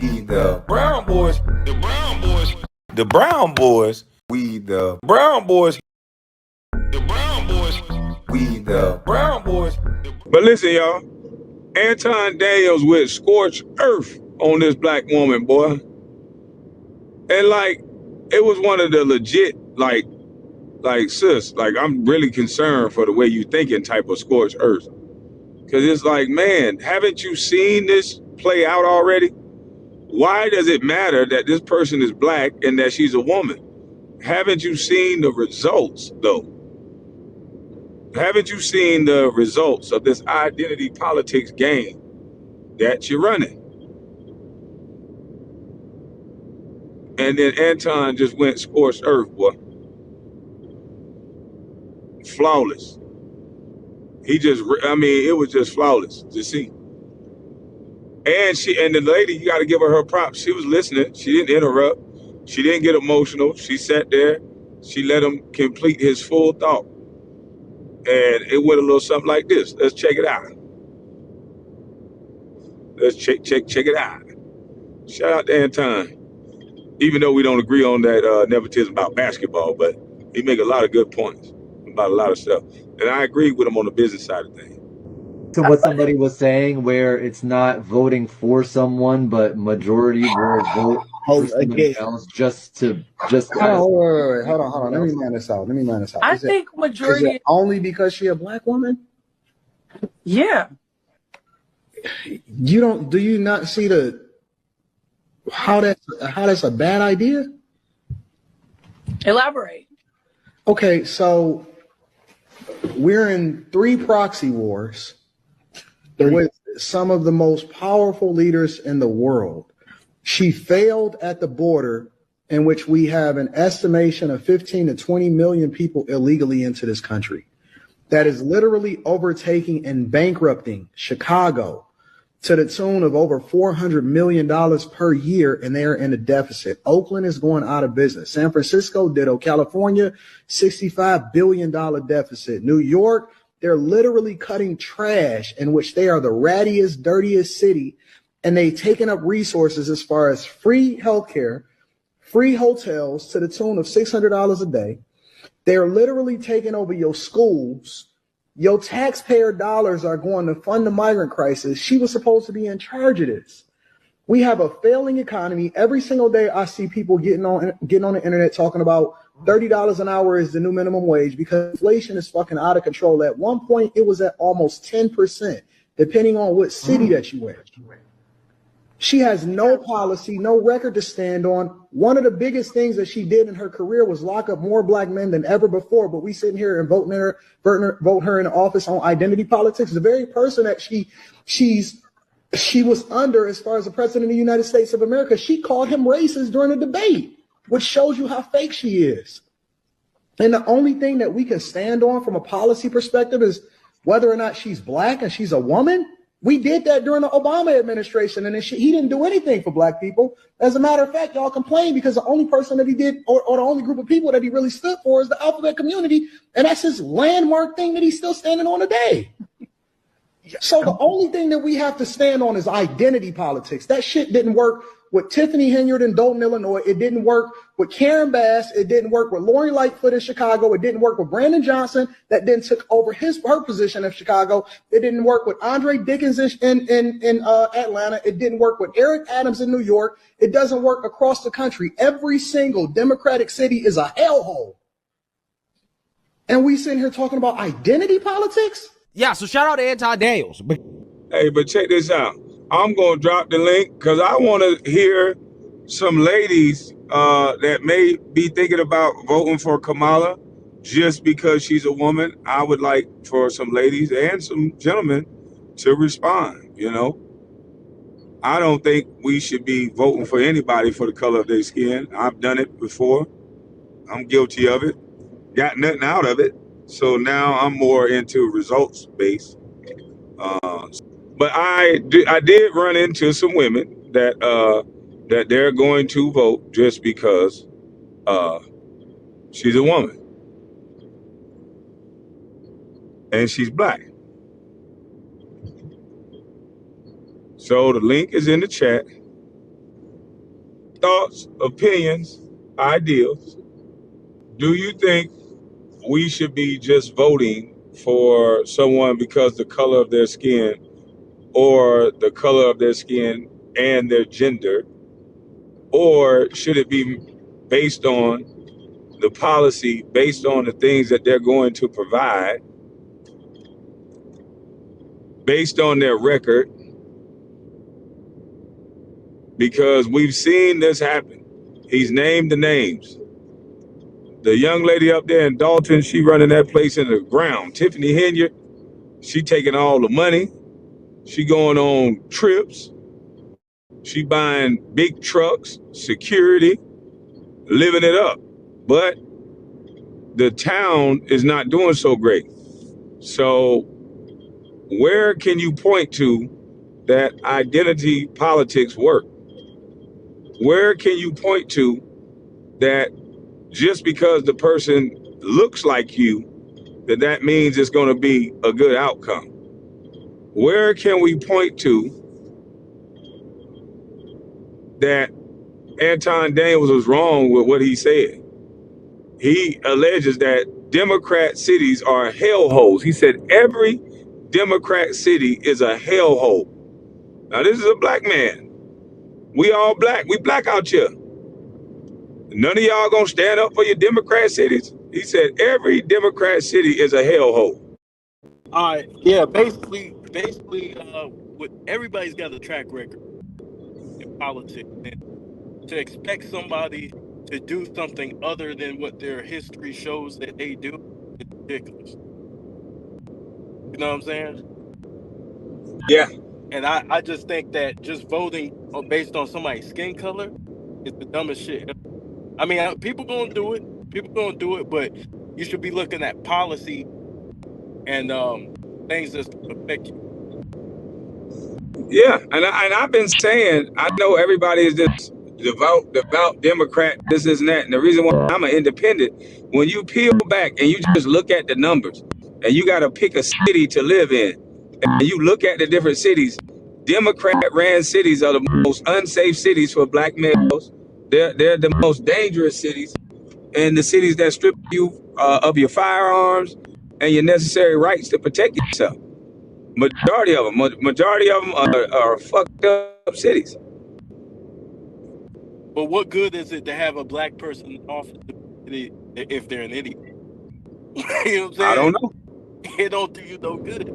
We the Brown Boys. The Brown Boys. The Brown Boys. We the Brown Boys. The Brown Boys. We the Brown Boys. But listen, y'all. Anton Daniels with scorched earth on this black woman, boy. And like, it was one of the legit, like, sis, like, I'm really concerned for the way you thinking type of scorched earth. Because it's like, man, haven't you seen this play out already? Why does it matter that this person is black and that she's a woman? Haven't you seen the results, though? Haven't you seen the results of this identity politics game that you're running? And then Anton just went scorched earth, boy. Flawless. It was just flawless to see. And the lady, you got to give her props. She was listening. She didn't interrupt. She didn't get emotional. She sat there. She let him complete his full thought. And it went a little something like this. Let's check it out. Let's check it out. Shout out to Anton. Even though we don't agree on that nepotism about basketball, but he make a lot of good points about a lot of stuff. And I agree with him on the business side of things. To what somebody was saying, where it's not voting for someone, but majority will vote for somebody else just wait. Hold on. Let me line this out. I think majority. Is it only because she a black woman? Yeah. Do you not see how that's a bad idea? Elaborate. Okay, so we're in 3 proxy wars with some of the most powerful leaders in the world. She failed at the border, in which we have an estimation of 15 to 20 million people illegally into this country. That is literally overtaking and bankrupting Chicago to the tune of over $400 million per year, and they're in a deficit. Oakland is going out of business. San Francisco, ditto. California, $65 billion deficit. New York, they're literally cutting trash, in which they are the rattiest, dirtiest city, and they've taken up resources as far as free healthcare, free hotels to the tune of $600 a day. They're literally taking over your schools. Your taxpayer dollars are going to fund the migrant crisis. She was supposed to be in charge of this. We have a failing economy. Every single day I see people getting on the internet talking about $30 an hour is the new minimum wage because inflation is fucking out of control. At one point, it was at almost 10%, depending on what city that you in. She has no policy, no record to stand on. One of the biggest things that she did in her career was lock up more black men than ever before. But we sitting here and vote her in office on identity politics. The very person that she was under as far as the president of the United States of America, she called him racist during a debate, which shows you how fake she is. And the only thing that we can stand on from a policy perspective is whether or not she's black and she's a woman. We did that during the Obama administration, and he didn't do anything for black people. As a matter of fact, y'all complain because the only person that he did, or the only group of people that he really stood for is the alphabet community, and that's his landmark thing that he's still standing on today. So the only thing that we have to stand on is identity politics. That shit didn't work with Tiffany Henyard in Dayton, Illinois. It didn't work with Karen Bass. It didn't work with Lori Lightfoot in Chicago. It didn't work with Brandon Johnson that then took over her position in Chicago. It didn't work with Andre Dickens in Atlanta. It didn't work with Eric Adams in New York. It doesn't work across the country. Every single Democratic city is a hellhole. And we sitting here talking about identity politics? Yeah, so shout out to Anton Daniels. Hey, but check this out. I'm going to drop the link because I want to hear some ladies that may be thinking about voting for Kamala just because she's a woman. I would like for some ladies and some gentlemen to respond, you know. I don't think we should be voting for anybody for the color of their skin. I've done it before. I'm guilty of it. Got nothing out of it. So now I'm more into results based. But I did run into some women that they're going to vote just because she's a woman and she's black. So the link is in the chat. thoughts, opinions, ideals, do you think we should be just voting for someone because the color of their skin or the color of their skin and their gender? Or should it be based on the policy, based on the things that they're going to provide, based on their record? Because we've seen this happen. He's named the names. The young lady up there in Dalton, she running that place in the ground. Tiffany Henyard, she taking all the money. She going on trips. She buying big trucks, security, living it up. But the town is not doing so great. So where can you point to that identity politics work? Where can you point to that just because the person looks like you, that means it's going to be a good outcome? Where can we point to that Anton Daniels was wrong with what he said? He alleges that Democrat cities are hellholes. He said every Democrat city is a hellhole. Now, this is a black man. We all black. We black out here. None of y'all gonna stand up for your Democrat cities? He said every Democrat city is a hellhole. All right, yeah, basically, with everybody's got a track record in politics, and to expect somebody to do something other than what their history shows that they do is ridiculous. You know what I'm saying? Yeah. And I just think that just voting based on somebody's skin color is the dumbest shit ever. I mean, people gonna do it, but you should be looking at policy and things that affect you. Yeah, and I've been saying, I know everybody is this devout Democrat, this and that. And the reason why I'm an independent, when you peel back and you just look at the numbers, and you got to pick a city to live in, and you look at the different cities, Democrat-ran cities are the most unsafe cities for black males. They're the most dangerous cities, and the cities that strip you of your firearms and your necessary rights to protect yourself. Majority of them are fucked up cities. But what good is it to have a black person in office if they're an idiot? You know what I'm saying? I don't know. It don't do you no good.